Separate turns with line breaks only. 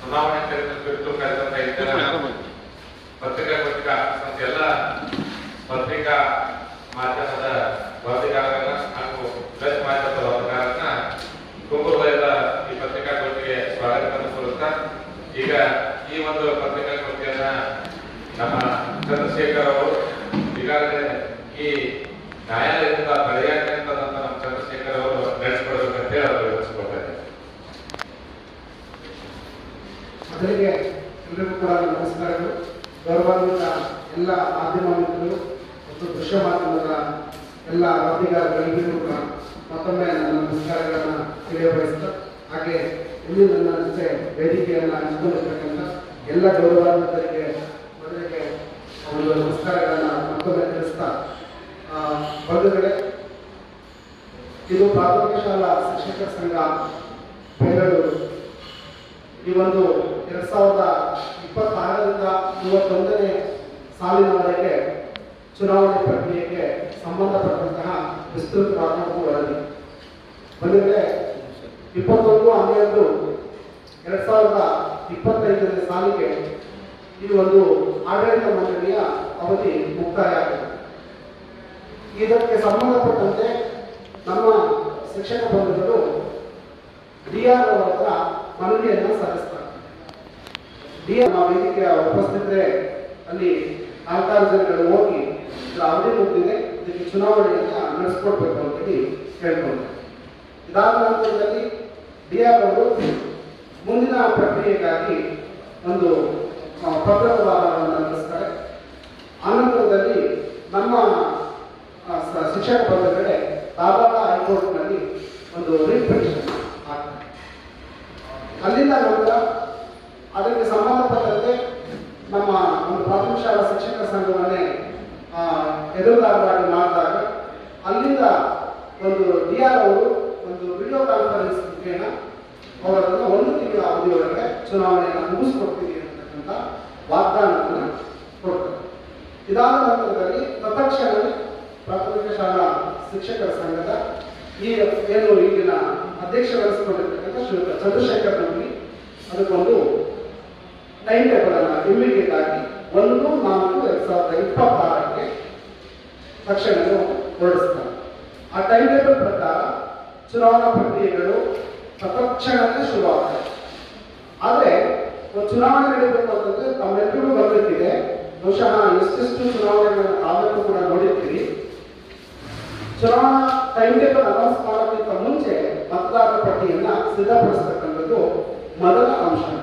ಚುನಾವಣೆ ಕುರಿತು ಕರೆದಂತ ಪತ್ರಿಕಾ ಎಲ್ಲ ಪತ್ರಿಕಾ ಮಾಧ್ಯಮದ ವರದಿಗಾರರನ್ನ ಹಾಗೂ ಪ್ರೆಸ್ ಮಾಧ್ಯಮದ ವರದಿಗಾರರನ್ನ ತುಂಬು ಹೃದಯದ ಈ ಪತ್ರಿಕಾಗೋಷ್ಠಿಗೆ ಸ್ವಾಗತವನ್ನು ಕೋರುತ್ತಾ ಈಗ ಈ ಒಂದು ಪತ್ರಿಕಾಗೋಷ್ಠಿಯನ್ನ ನಮ್ಮ ಚಂದ್ರಶೇಖರ್ ಅವರು ಈಗಾಗಲೇ ಈ ನ್ಯಾಯಾಲಯದಿಂದ ಬರೆಯಾಟಂತ ನಮ್ಮ ಚಂದ್ರಶೇಖರ್ ಅವರು ನಡೆಸಿಕೊಡ್ಬೇಕಂತ ಅವರು ವಿವರಿಸಿಕೊಡ್ತಾರೆ.
ಮೊದಲಿಗೆ ಎಲ್ಲರಿಗೂ ಕೂಡ ನಮಸ್ಕಾರಗಳು. ಗೌರವಾನ್ವಿತ ಎಲ್ಲ ಮಾಧ್ಯಮ ಮಿತ್ರರು ಮತ್ತು ದೃಶ್ಯ ಮಾಧ್ಯಮದ ಎಲ್ಲ ವರದಿಗಾರರಿಗೂ ಕೂಡ ಮತ್ತೊಮ್ಮೆ ನನ್ನ ನಮಸ್ಕಾರಗಳನ್ನು ತಿಳಿಯಬಯಸ್ತಾ, ಹಾಗೆ ಇಲ್ಲಿ ನನ್ನ ಜೊತೆ ವೇದಿಕೆಯನ್ನು ಹಂಚಿಕೊಂಡಿರ್ತಕ್ಕಂಥ ಎಲ್ಲ ಗೌರವಾನ್ವಿತರಿಗೆ ಮೊದಲಿಗೆ ಒಂದು ನಮಸ್ಕಾರಗಳನ್ನು ಮತ್ತೊಮ್ಮೆ ತಿಳಿಸ್ತಾ, ಬಂಧುಗಳೇ, ಇದು ಪ್ರಾಥಮಿಕ ಶಾಲಾ ಶಿಕ್ಷಕರ ಸಂಘ ಬೆಂಗಳೂರು ಈ ಒಂದು 2026ರಿಂದ 31ನೇ ಸಾಲಿನವರೆಗೆ ಚುನಾವಣೆ ಪ್ರಕ್ರಿಯೆಗೆ ಸಂಬಂಧಪಟ್ಟಂತಹ ವಿಸ್ತೃತವಾದ ವರದಿ ಬಂದಿದೆ. 21/12/2025ನೇ ಸಾಲಿಗೆ ಈ ಒಂದು ಆಡಳಿತ ಮಂಡಳಿಯ ಅವಧಿ ಮುಕ್ತಾಯ ಆಗಿದೆ. ಇದಕ್ಕೆ ಸಂಬಂಧಪಟ್ಟಂತೆ ನಮ್ಮ ಶಿಕ್ಷಕ ಬಂಧುಗಳು ಡಿಆರ್ ಅವರ ಹತ್ರ ಮನವಿಯನ್ನು ಸಲ್ಲಿಸ್ತಾರೆ. ಡಿಆರ್ ವೇದಿಕೆಯ ಉಪಸ್ಥಿತರೆ ಅಲ್ಲಿ 4 ಜನಗಳು ಹೋಗಿ ಅವಧಿ ಮುಗಿದಿದೆ, ಇದಕ್ಕೆ ಚುನಾವಣೆಯನ್ನ ನಡೆಸ್ಕೊಡ್ಬೇಕು ಅಂತೇಳಿ ಕೇಳ್ಕೊಂಡ್ರೆ, ಇದಾದ ನಂತರದಲ್ಲಿ ಡಿಆರ್ ಅವರು ಮುಂದಿನ ಪ್ರಕ್ರಿಯೆಗಾಗಿ ಒಂದು ಪತ್ರ ವ್ಯವಹಾರವನ್ನು ನಡೆಸ್ತಾರೆ. ಆನಂತರದಲ್ಲಿ ನಮ್ಮ ಶಿಕ್ಷಕ ಬಂಧುಗಳೇ ಧಾರವಾಡ ಹೈಕೋರ್ಟ್ನಲ್ಲಿ ಒಂದು ರಿಟ್ ಪಿಟಿಷನ್ ಆಗ್ತದೆ. ಅಲ್ಲಿಂದ ನಂತರ ಅದಕ್ಕೆ ಸಂಬಂಧಪಟ್ಟಂತೆ ನಮ್ಮ ಒಂದು ಪ್ರಾಥಮಿಕ ಶಾಲಾ ಶಿಕ್ಷಕರ ಸಂಘವನ್ನೇ ಎದುರುದಾರರಾಗಿ ಮಾಡಿದಾಗ ಅಲ್ಲಿಂದ ಒಂದು ಡಿಆರ್ ಅವರು ಒಂದು ವಿಡಿಯೋ ಕಾನ್ಫರೆನ್ಸ್ ಮುಖೇನ ಅವರನ್ನು 1 ತಿಂಗಳ ಅವಧಿಯೊಳಗೆ ಚುನಾವಣೆಯನ್ನು ಮುಗಿಸ್ಕೊಡ್ತೀವಿ ಅಂತಕ್ಕಂಥ ವಾಗ್ದಾನವನ್ನು ಕೊಡ್ತಾರೆ. ಇದಾದ ನಂತರದಲ್ಲಿ ತತ್ಕ್ಷಣವೇ ಪ್ರಾಥಮಿಕ ಶಾಲಾ ಶಿಕ್ಷಕರ ಸಂಘದ ಏನು ಈಗಿನ ಅಧ್ಯಕ್ಷ ವಹಿಸಿಕೊಂಡಿರ್ತಕ್ಕಂಥ ಶ್ರೀಯುತ ಚಂದ್ರಶೇಖರ್ ನಮಗೆ ಅದಕ್ಕೊಂದು ಟೈಮ್ ಟೇಬಲ್ ಅನ್ನು ಇಮಿಡಿಯೇಟ್ ಆಗಿ 1/4/2026ಕ್ಕೆ ತಕ್ಷಣವೇ ಹೊರಡಿಸ್ತಾರೆ. ಆ ಟೈಮ್ ಟೇಬಲ್ ಪ್ರಕಾರ ಚುನಾವಣಾ ಪ್ರಕ್ರಿಯೆಗಳು ತತ್ಕ್ಷಣವೇ ಶುರುವಾಗ್ತವೆ. ಆದರೆ ಚುನಾವಣೆ ನಡೀಬೇಕು ಅಂತಂದ್ರೆ ತಮ್ಮೆಲ್ಲರಿಗೂ ಗಮನಕ್ಕಿದೆ, ಬಹುಶಃ ಎಷ್ಟೆಷ್ಟು ಚುನಾವಣೆಗಳನ್ನು ತಾವೆಲ್ಲರೂ ಕೂಡ ನೋಡಿರ್ತೀರಿ. ಚುನಾವಣಾ ಟೈಮ್ ಟೇಬಲ್ ಅನೌನ್ಸ್ ಮಾಡೋಕ್ಕಿಂತ ಮುಂಚೆ ಮತದಾರರ ಪಟ್ಟಿಯನ್ನ ಸಿದ್ಧಪಡಿಸತಕ್ಕಂಥದ್ದು ಮೊದಲ ಅಂಶ.